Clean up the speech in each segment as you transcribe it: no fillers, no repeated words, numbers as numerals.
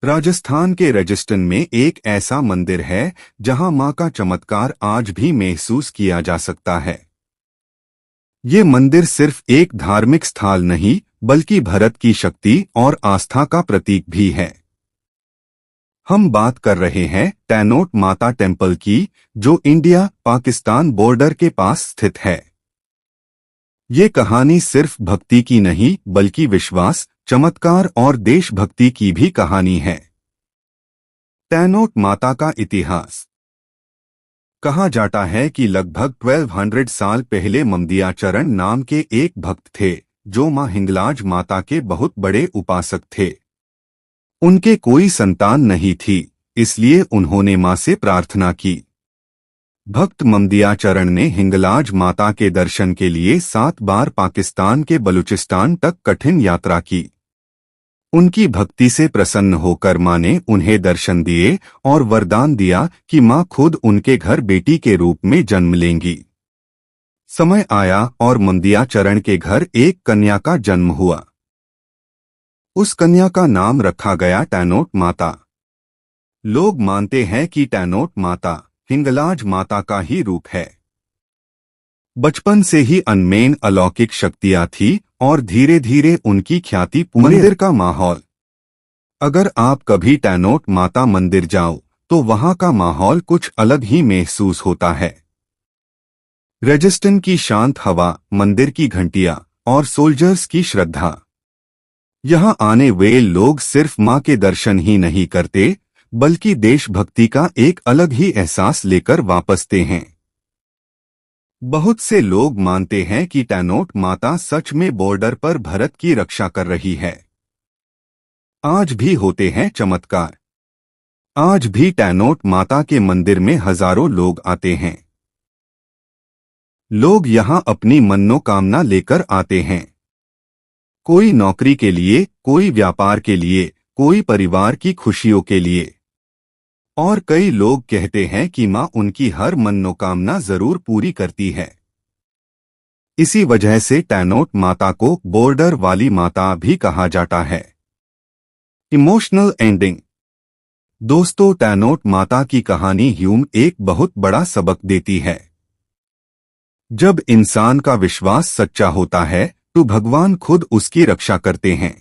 राजस्थान के रेजिस्टन में एक ऐसा मंदिर है जहां मां का चमत्कार आज भी महसूस किया जा सकता है। ये मंदिर सिर्फ एक धार्मिक स्थल नहीं बल्कि भारत की शक्ति और आस्था का प्रतीक भी है। हम बात कर रहे हैं टैनोट माता टेम्पल की, जो इंडिया पाकिस्तान बॉर्डर के पास स्थित है। ये कहानी सिर्फ भक्ति की नहीं बल्कि विश्वास, चमत्कार और देशभक्ति की भी कहानी है। टैनोट माता का इतिहास। कहा जाता है कि लगभग 1200 साल पहले ममदियाचरण नाम के एक भक्त थे, जो मां हिंगलाज माता के बहुत बड़े उपासक थे। उनके कोई संतान नहीं थी, इसलिए उन्होंने मां से प्रार्थना की। भक्त ममदियाचरण ने हिंगलाज माता के दर्शन के लिए 7 बार पाकिस्तान के बलूचिस्तान तक कठिन यात्रा की। उनकी भक्ति से प्रसन्न होकर मां ने उन्हें दर्शन दिए और वरदान दिया कि मां खुद उनके घर बेटी के रूप में जन्म लेंगी। समय आया और ममदियाचरण के घर एक कन्या का जन्म हुआ। उस कन्या का नाम रखा गया टैनोट माता। लोग मानते हैं कि टैनोट माता हिंगलाज माता का ही रूप है। बचपन से ही अनमेन अलौकिक शक्तियां थी और धीरे धीरे उनकी ख्याति मंदिर का माहौल। अगर आप कभी टैनोट माता मंदिर जाओ तो वहां का माहौल कुछ अलग ही महसूस होता है। रेजिस्टन की शांत हवा, मंदिर की घंटियां और सोल्जर्स की श्रद्धा। यहां आने वे लोग सिर्फ मां के दर्शन ही नहीं करते बल्कि देशभक्ति का एक अलग ही एहसास लेकर वापसते हैं। बहुत से लोग मानते हैं कि टैनोट माता सच में बॉर्डर पर भारत की रक्षा कर रही है। आज भी होते हैं चमत्कार। आज भी टैनोट माता के मंदिर में हजारों लोग आते हैं। लोग यहां अपनी मनोकामना लेकर आते हैं। कोई नौकरी के लिए, कोई व्यापार के लिए, कोई परिवार की खुशियों के लिए। और कई लोग कहते हैं कि मां उनकी हर मनोकामना जरूर पूरी करती है। इसी वजह से टैनोट माता को बॉर्डर वाली माता भी कहा जाता है। Emotional ending. दोस्तों, टैनोट माता की कहानी ह्यूम एक बहुत बड़ा सबक देती है। जब इंसान का विश्वास सच्चा होता है तो भगवान खुद उसकी रक्षा करते हैं।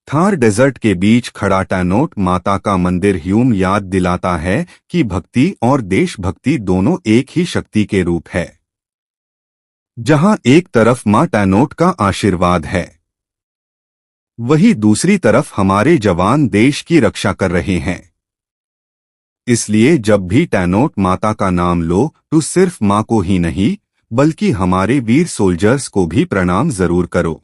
थार डेजर्ट के बीच खड़ा टैनोट माता का मंदिर ह्यूम याद दिलाता है कि भक्ति और देशभक्ति दोनों एक ही शक्ति के रूप है। जहां एक तरफ मां टैनोट का आशीर्वाद है, वहीं दूसरी तरफ हमारे जवान देश की रक्षा कर रहे हैं। इसलिए जब भी टैनोट माता का नाम लो तो सिर्फ मां को ही नहीं बल्कि हमारे वीर सोल्जर्स को भी प्रणाम जरूर करो।